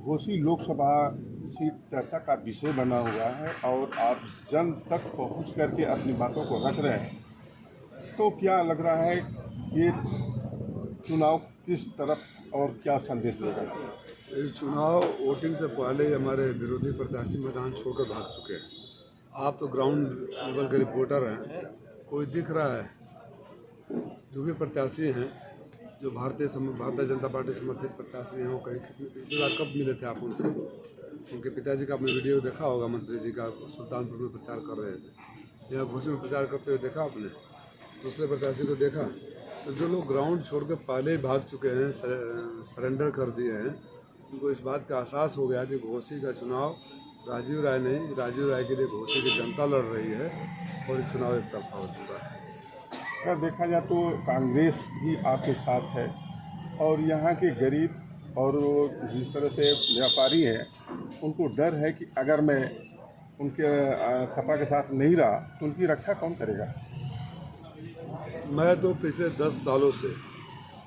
Ghosi Lok Sabha seat चर्चा का विषय बना हुआ है और आप जन तक पहुंच करके अपनी बातों को रख रहे हैं, तो क्या लग रहा है ये चुनाव किस तरफ और क्या संदेश देगा? ये चुनाव वोटिंग से पहले ही हमारे विरोधी प्रत्याशी मैदान छोड़कर भाग चुके हैं। आप तो ग्राउंड लेवल के रिपोर्टर हैं, कोई दिख रहा है? जो भी प्रत्याशी हैं, जो भारतीय जनता पार्टी समर्थित प्रत्याशी हैं, वो कहीं कब मिले थे आप उनसे? उनके पिताजी का आपने वीडियो देखा होगा, मंत्री जी का सुल्तानपुर में प्रचार कर रहे थे, यहाँ घोसी में प्रचार करते हुए देखा आपने? दूसरे प्रत्याशी को देखा? तो जो लोग ग्राउंड छोड़कर पहले ही भाग चुके हैं, सरेंडर कर दिए हैं, उनको इस बात का एहसास हो गया कि घोसी का चुनाव राजीव राय नहीं, राजीव राय के लिए घोसी की जनता लड़ रही है और ये चुनाव एक तरफा हो चुका है। अगर देखा जाए तो कांग्रेस भी आपके साथ है और यहाँ के गरीब और जिस तरह से व्यापारी हैं, उनको डर है कि अगर मैं उनके सपा के साथ नहीं रहा तो उनकी रक्षा कौन करेगा? मैं तो पिछले 10 सालों से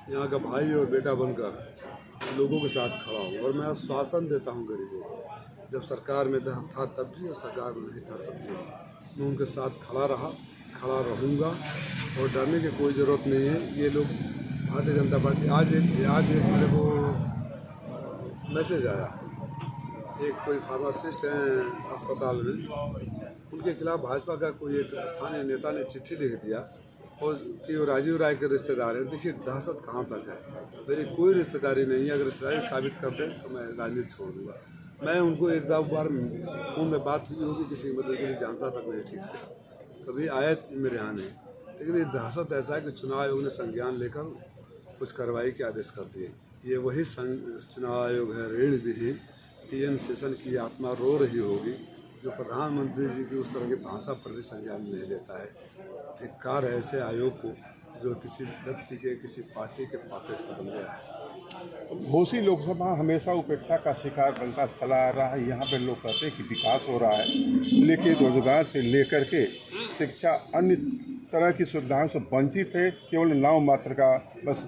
यहाँ का भाई और बेटा बनकर लोगों के साथ खड़ा हूँ और मैं आश्वासन देता हूँ गरीबों को। जब सरकार में था तब भी और सरकार में नहीं था तब भी मैं उनके साथ खड़ा रहा, खड़ा रहूँगा और डरने की कोई ज़रूरत नहीं है। ये लोग भारतीय जनता पार्टी आज एक मेरे को मैसेज आया, एक कोई फार्मासिस्ट हैं अस्पताल में, उनके खिलाफ भाजपा का कोई एक स्थानीय नेता ने चिट्ठी लिख दिया और कि वो राजीव राय के रिश्तेदार हैं। देखिए दहशत कहाँ तक है। मेरी कोई रिश्तेदारी नहीं है, अगर रिश्तेदारी साबित कर दें तो मैं राजनीति छोड़ दूँगा। मैं उनको एक दो बार फ़ोन में बात हुई होगी, किसी मदद के लिए जानता तक नहीं ठीक से, कभी आया मेरे यहाँ नहीं। लेकिन ये दहशत ऐसा है कि चुनाव आयोग ने संज्ञान लेकर कुछ कार्रवाई के आदेश कर दिए। ये वही चुनाव आयोग है ऋण विहीन, PN सेशन की आत्मा रो रही होगी, जो प्रधानमंत्री जी की उस तरह की भाषा पर भी संज्ञान नहीं लेता है। धिक्कार है ऐसे आयोग को जो किसी व्यक्ति के, किसी पार्टी के पॉकेट पर बन गया है। घोसी लोकसभा हमेशा उपेक्षा का शिकार बनता चला आ रहा है। यहाँ पे लोग कहते हैं कि विकास हो रहा है, लेकिन रोजगार से लेकर के शिक्षा अन्य तरह की सुविधाओं से वंचित है, केवल नाम मात्र का बस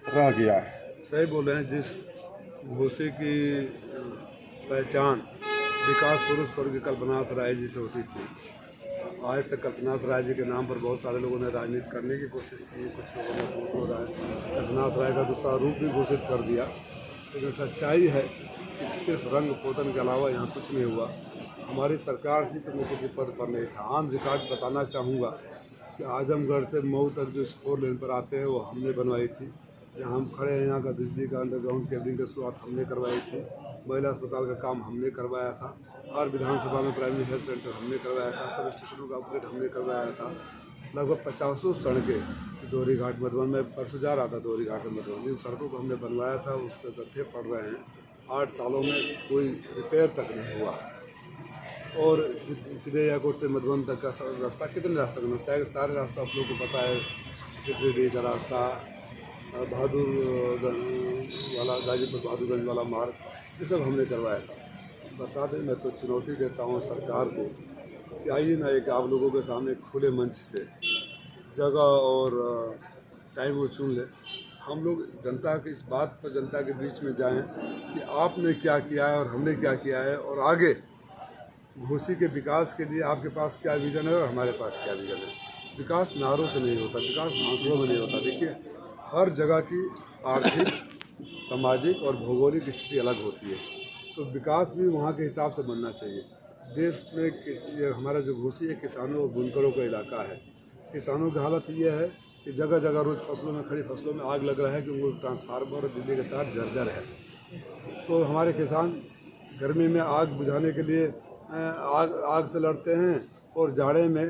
रह गया है। सही बोल रहे हैं। जिस घोसी की पहचान विकास पुरुष स्वर्गीय कल्पनाथ राय जी से होती थी, आज तक कल्पनाथ राय जी के नाम पर बहुत सारे लोगों ने राजनीति करने की कोशिश की। कुछ लोगों ने कल्पनाथ राय का दूसरा रूप भी घोषित कर दिया, लेकिन सच्चाई है कि सिर्फ रंग पोतन के अलावा यहाँ कुछ नहीं हुआ। हमारी सरकार थी तो मैं किसी पद पर नहीं था। ऑन रिकॉर्ड बताना चाहूँगा कि आजमगढ़ से मऊ तक जो 4 लेन पर आते हैं वो हमने बनवाई थी। जहाँ हम खड़े हैं, यहाँ का बिजली का अंडरग्राउंड केबलिंग की शुरुआत हमने करवाई थी। महिला अस्पताल का काम हमने करवाया था और विधानसभा में प्राइमरी हेल्थ सेंटर हमने करवाया था। सब स्टेशनों का अपग्रेड हमने करवाया था। लगभग 50 सड़कें दोहरी घाट मधुबन में परसों जा रहा था, दोहरी घाट से मधुबन जिन सड़कों को हमने बनवाया था उस पर गड्ढे पड़ रहे हैं। 8 सालों में कोई रिपेयर तक नहीं हुआ। और चिड़ैयाकोट से मधुबन तक का रास्ता, कितने रास्ता बना, सारे रास्ता आप लोगों को पता है। गिरिडीह का रास्ता, बहादुर वाला, गाजीपुर बहादुरगंज वाला मार्ग, ये सब हमने करवाया था। बता दें, मैं तो चुनौती देता हूँ सरकार को कि आइए ना, एक आप लोगों के सामने खुले मंच से जगह और टाइम वो चुन ले। हम लोग जनता की इस बात पर जनता के बीच में जाएं कि आपने क्या किया है और हमने क्या किया है, और आगे घोसी के विकास के लिए आपके पास क्या विज़न है और हमारे पास क्या विज़न है। विकास नारों से नहीं होता, विकास भाषणों में नहीं होता। देखिए, हर जगह की आर्थिक, सामाजिक और भौगोलिक स्थिति अलग होती है, तो विकास भी वहाँ के हिसाब से बनना चाहिए। देश में ये हमारा जो घोसी है किसानों और बुनकरों का इलाका है। किसानों की हालत ये है कि जगह जगह रोज़ फसलों में, खड़ी फसलों में आग लग रहा है कि वो ट्रांसफार्मर और बिजली के तार जर्जर है। तो हमारे किसान गर्मी में आग बुझाने के लिए आग से लड़ते हैं और जाड़े में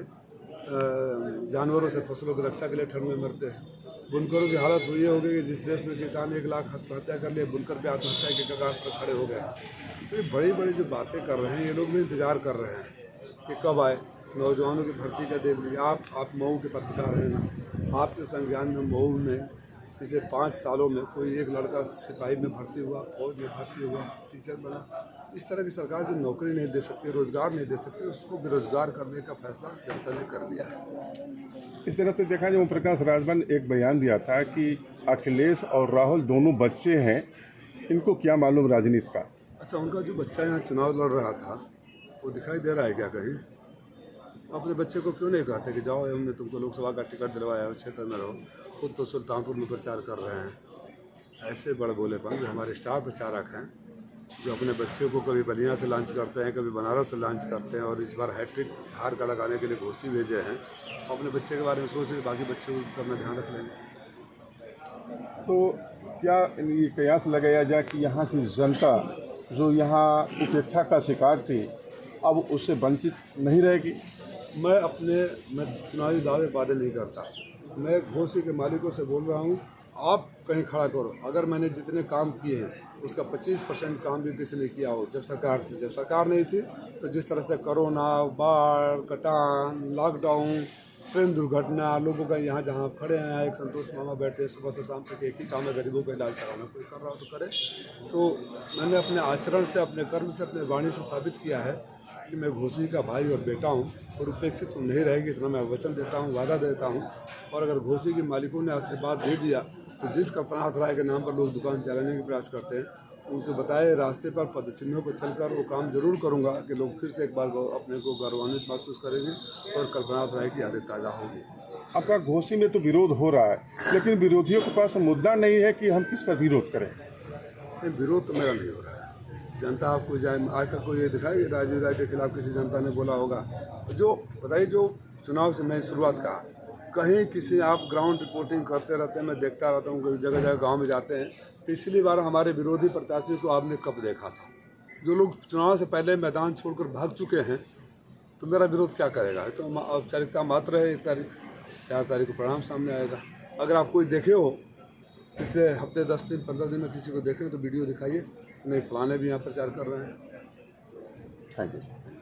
जानवरों से फसलों की रक्षा के लिए ठंड में मरते हैं। बुनकरों की हालत हुई होगी कि जिस देश में किसान 1 लाख आत्महत्या कर लिए, बुनकर पे आत्महत्या के कगार पर खड़े हो गए। तो ये बड़ी बड़ी जो बातें कर रहे हैं, ये लोग भी इंतज़ार कर रहे हैं कि कब आए। नौजवानों की भर्ती का देख लीजिए आप मऊ के पत्रकार हैं ना, आपके संज्ञान में मऊ में पिछले 5 सालों में कोई एक लड़का सिपाही में भर्ती हुआ, फौज में भर्ती हुआ, टीचर बना? इस तरह की सरकार जो नौकरी नहीं दे सकती, रोजगार नहीं दे सकती, उसको बेरोजगार करने का फैसला जनता ने कर लिया है। इस तरह से देखा जाए, ओम प्रकाश राजभर ने एक बयान दिया था कि अखिलेश और राहुल दोनों बच्चे हैं, इनको क्या मालूम राजनीति का। अच्छा, उनका जो बच्चा यहाँ चुनाव लड़ रहा था वो दिखाई दे रहा है क्या कहीं? अपने बच्चे को क्यों नहीं कहते कि जाओ, हमने तुमको लोकसभा का टिकट दिलवाया है, क्षेत्र में रहो। खुद तो सुल्तानपुर में प्रचार कर रहे हैं। ऐसे बड़े बोलेपन जो हमारे स्टार प्रचारक हैं, जो अपने बच्चे को कभी बलिया से लॉन्च करते हैं, कभी बनारस से लॉन्च करते हैं, और इस बार हैट्रिक हार का लगाने के लिए घोषी भेजे हैं। अपने बच्चे के बारे में सोचें, बाकी बच्चों को अपना ध्यान रख लेंगे। तो क्या ये कयास लगाया जाए कि यहाँ की जनता जो यहाँ उपेक्षा का शिकार थी अब उससे वंचित नहीं रहेगी? मैं चुनावी दावे वादे नहीं करता। मैं घोसी के मालिकों से बोल रहा हूँ, आप कहीं खड़ा करो। अगर मैंने जितने काम किए हैं उसका 25% काम भी किसी ने किया हो जब सरकार थी। जब सरकार नहीं थी तो जिस तरह से कोरोना, बाढ़, कटान, लॉकडाउन, ट्रेन दुर्घटना, लोगों का यहाँ जहाँ खड़े हैं, एक संतोष मामा बैठे सुबह से शाम तक एक ही काम है, गरीबों का इलाज कराना। कोई कर रहा हो तो करे। तो मैंने अपने आचरण से, अपने कर्म से, अपने वाणी से साबित किया है कि मैं घोसी का भाई और बेटा हूँ, और उपेक्षित तो नहीं रहेगी, इतना मैं वचन देता हूँ, वादा देता हूँ। और अगर घोसी के मालिकों ने आशीर्वाद दे दिया तो जिस कल्पनाथ राय के नाम पर लोग दुकान चलाने के प्रयास करते हैं, उनको बताए रास्ते पर पदचिन्हों पर चलकर वो काम जरूर करूँगा कि लोग फिर से एक बार अपने को गौरवान्वित महसूस करेंगे और कल्पनाथ राय की यादें ताज़ा होगी। आपका घोसी में तो विरोध हो रहा है, लेकिन विरोधियों के पास मुद्दा नहीं है कि हम किस पर विरोध करें। नहीं, विरोध तो मेरा नहीं हो रहा है। जनता आपको जाए, आज तक कोई ये दिखाई राजीव राय के खिलाफ किसी जनता ने बोला होगा? जो बताइए, जो चुनाव से मैं शुरुआत का कहीं किसी, आप ग्राउंड रिपोर्टिंग करते रहते हैं, मैं देखता रहता हूँ, जगह जगह गांव में जाते हैं। पिछली बार हमारे विरोधी प्रत्याशी को आपने कब देखा था? जो लोग चुनाव से पहले मैदान छोड़कर भाग चुके हैं, तो मेरा विरोध क्या करेगा? तो औपचारिकता मात्र है। 4 तारीख को परिणाम सामने आएगा। अगर आप कोई देखे हो पिछले हफ्ते, 10 दिन, 15 दिन में किसी को देखें तो वीडियो दिखाइए। नहीं, फलाने भी यहाँ प्रचार कर रहे हैं। Thank you.